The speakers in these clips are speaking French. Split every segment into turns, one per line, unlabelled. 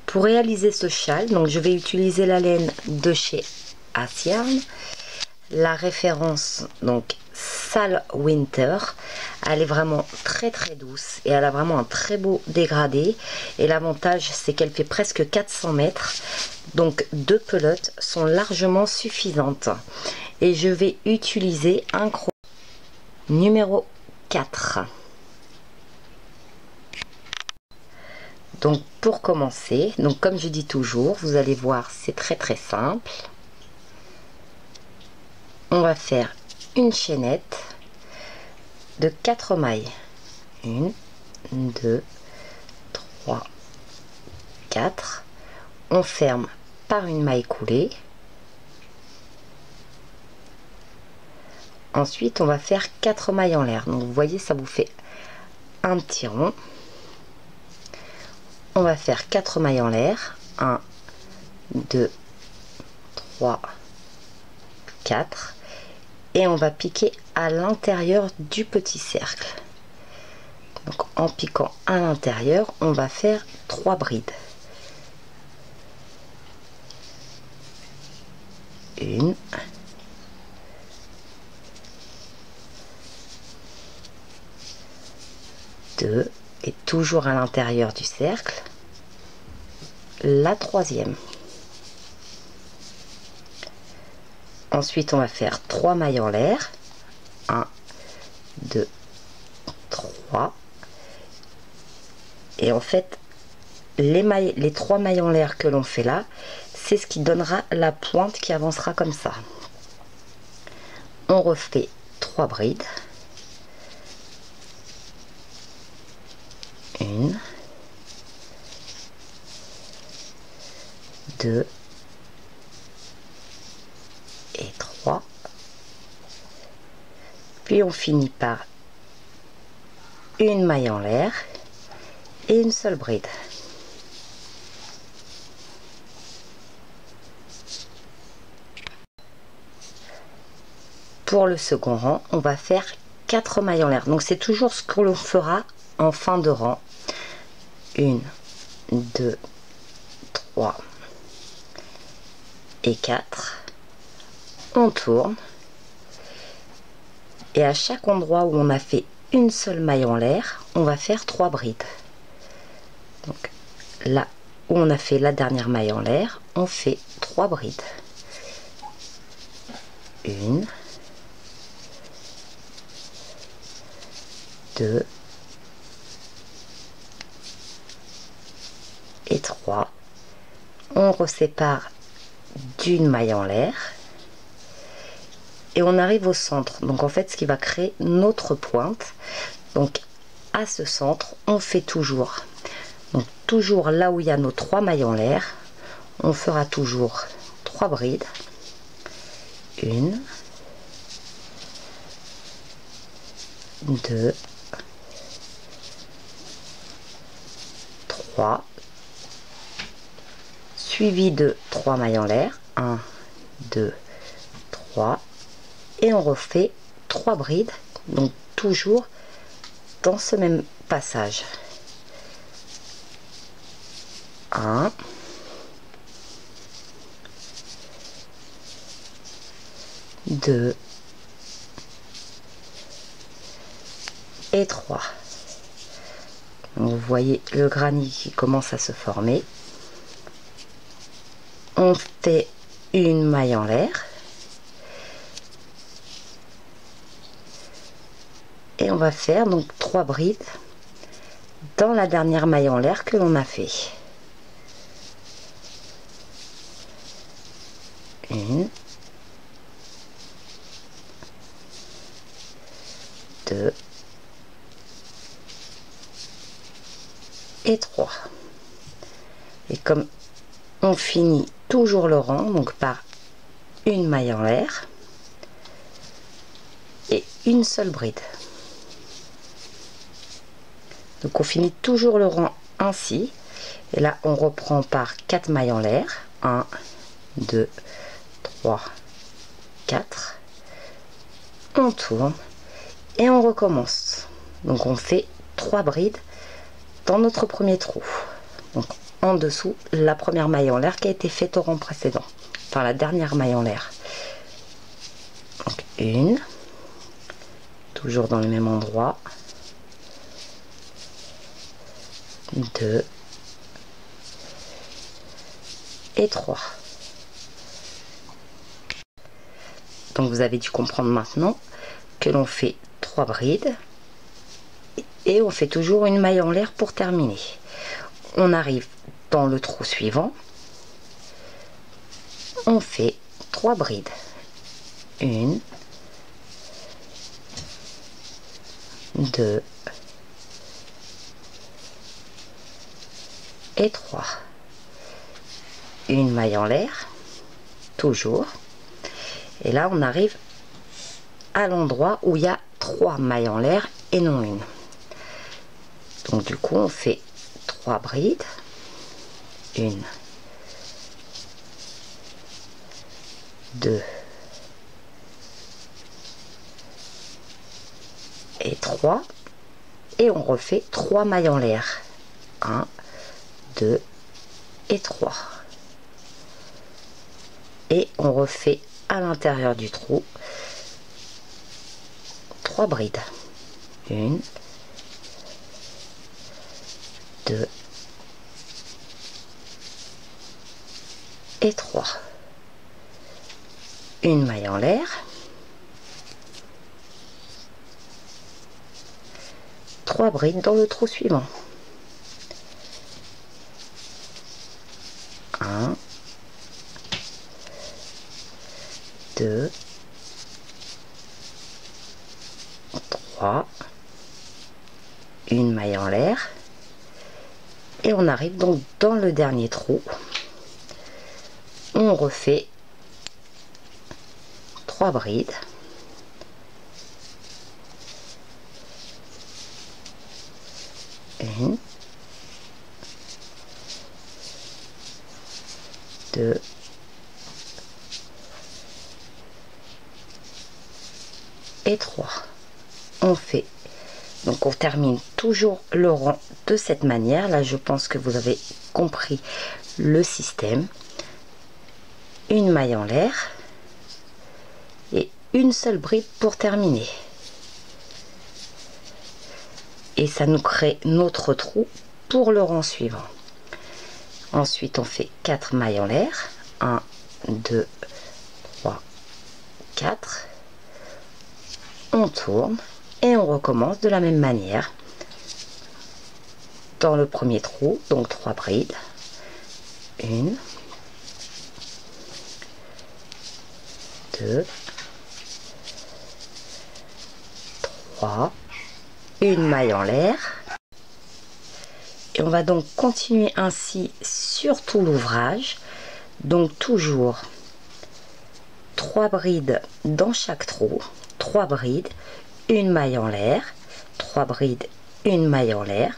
Pour réaliser ce châle, donc je vais utiliser la laine de chez Assiarn. La référence, donc Sal Winter. Elle est vraiment très douce et elle a vraiment un très beau dégradé. Et l'avantage, c'est qu'elle fait presque 400 mètres. Donc 2 pelotes sont largement suffisantes. Et je vais utiliser un crochet numéro 4. Donc pour commencer, donc comme je dis toujours, vous allez voir, c'est très simple. On va faire une chaînette de 4 mailles. 1, 2, 3, 4. On ferme par une maille coulée. Ensuite, on va faire 4 mailles en l'air. Donc vous voyez, ça vous fait un petit rond. On va faire 4 mailles en l'air. 1, 2, 3, 4. Et on va piquer à l'intérieur du petit cercle. Donc en piquant à l'intérieur, on va faire 3 brides. 1, 2, et toujours à l'intérieur du cercle. La 3e. Ensuite, on va faire 3 mailles en l'air. 1, 2, 3. Et en fait, les 3 mailles en l'air que l'on fait là, c'est ce qui donnera la pointe qui avancera comme ça. On refait 3 brides. 1, 2 et 3. Puis on finit par une maille en l'air et une seule bride. Pour le second rang, on va faire 4 mailles en l'air. Donc c'est toujours ce que l'on fera en fin de rang. 1, 2, 3 et 4. On tourne. Et à chaque endroit où on a fait une seule maille en l'air, on va faire 3 brides. Donc là où on a fait la dernière maille en l'air, on fait 3 brides. 1, 2 et 3. On resépare d'une maille en l'air et on arrive au centre. Donc en fait, ce qui va créer notre pointe. Donc à ce centre, on fait toujours. Donc toujours là où il y a nos 3 mailles en l'air, on fera toujours 3 brides. 1, 2, 3, suivi de 3 mailles en l'air. 1, 2, 3. Et on refait 3 brides, donc toujours dans ce même passage. 1, 2 et 3. Donc vous voyez le granit qui commence à se former. On fait une maille en l'air. Et on va faire donc 3 brides dans la dernière maille en l'air que l'on a fait. 1, 2 et 3. Et comme on finit toujours le rang, donc par une maille en l'air et une seule bride. Donc on finit toujours le rang ainsi. Et là on reprend par 4 mailles en l'air. 1, 2, 3, 4. On tourne et on recommence. Donc on fait 3 brides dans notre premier trou. Donc en dessous la première maille en l'air qui a été faite au rang précédent, enfin la dernière maille en l'air. Donc une, toujours dans le même endroit, 2 et 3. Donc vous avez dû comprendre maintenant que l'on fait 3 brides et on fait toujours une maille en l'air pour terminer. On arrive dans le trou suivant, on fait 3 brides, 1, 2 et 3, une maille en l'air toujours, et là on arrive à l'endroit où il y a 3 mailles en l'air et non une. Donc du coup on fait 3 brides, 1, 2 et 3, et on refait 3 mailles en l'air, 1, 2 et 3, et on refait à l'intérieur du trou 3 brides, 1, 2 et 3, une maille en l'air, 3 brides dans le trou suivant, 1, 2, 3, une maille en l'air, et on arrive donc dans le dernier trou, on refait 3 brides, 1, 2 et 3. On fait, donc on termine toujours le rang de cette manière. Là je pense que vous avez compris le système. Une maille en l'air et une seule bride pour terminer, et ça nous crée notre trou pour le rang suivant. Ensuite on fait 4 mailles en l'air, 1, 2, 3, 4, on tourne et on recommence de la même manière dans le premier trou, donc 3 brides, 1, 2, 3, une maille en l'air, et on va donc continuer ainsi sur tout l'ouvrage. Donc toujours 3 brides dans chaque trou, 3 brides, une maille en l'air, 3 brides, une maille en l'air,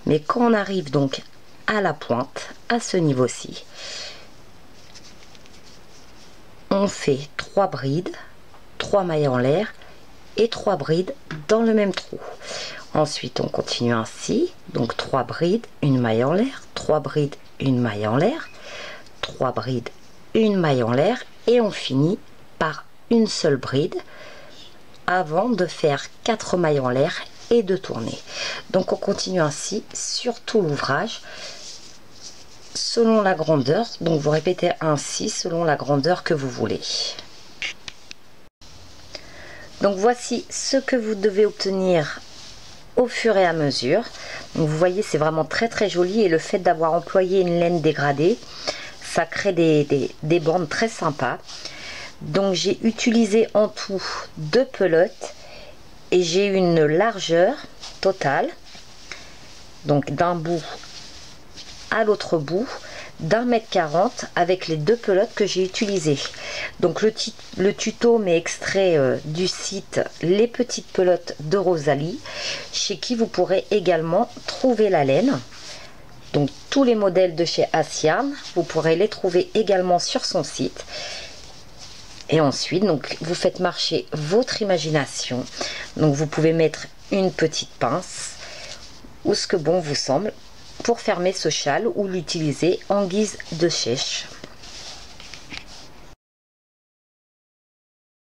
mais quand on arrive donc à la pointe, à ce niveau-ci, on fait 3 brides, 3 mailles en l'air et 3 brides dans le même trou. Ensuite on continue ainsi, donc 3 brides, une maille en l'air, 3 brides, une maille en l'air, 3 brides, une maille en l'air, et on finit par une seule bride avant de faire 4 mailles en l'air et de tourner. Donc on continue ainsi sur tout l'ouvrage selon la grandeur, donc vous répétez ainsi selon la grandeur que vous voulez. Donc voici ce que vous devez obtenir au fur et à mesure. Donc vous voyez, c'est vraiment très joli, et le fait d'avoir employé une laine dégradée, ça crée des bandes très sympas. Donc j'ai utilisé en tout 2 pelotes et j'ai une largeur totale, donc d'un bout à l'autre bout, d'1,40 m avec les 2 pelotes que j'ai utilisées. Donc le tuto m'est extrait du site Les Petites Pelotes de Rosalie, chez qui vous pourrez également trouver la laine. Donc tous les modèles de chez Assiarn, vous pourrez les trouver également sur son site. Et ensuite, donc vous faites marcher votre imagination. Donc vous pouvez mettre une petite pince ou ce que bon vous semble pour fermer ce châle ou l'utiliser en guise de chèche.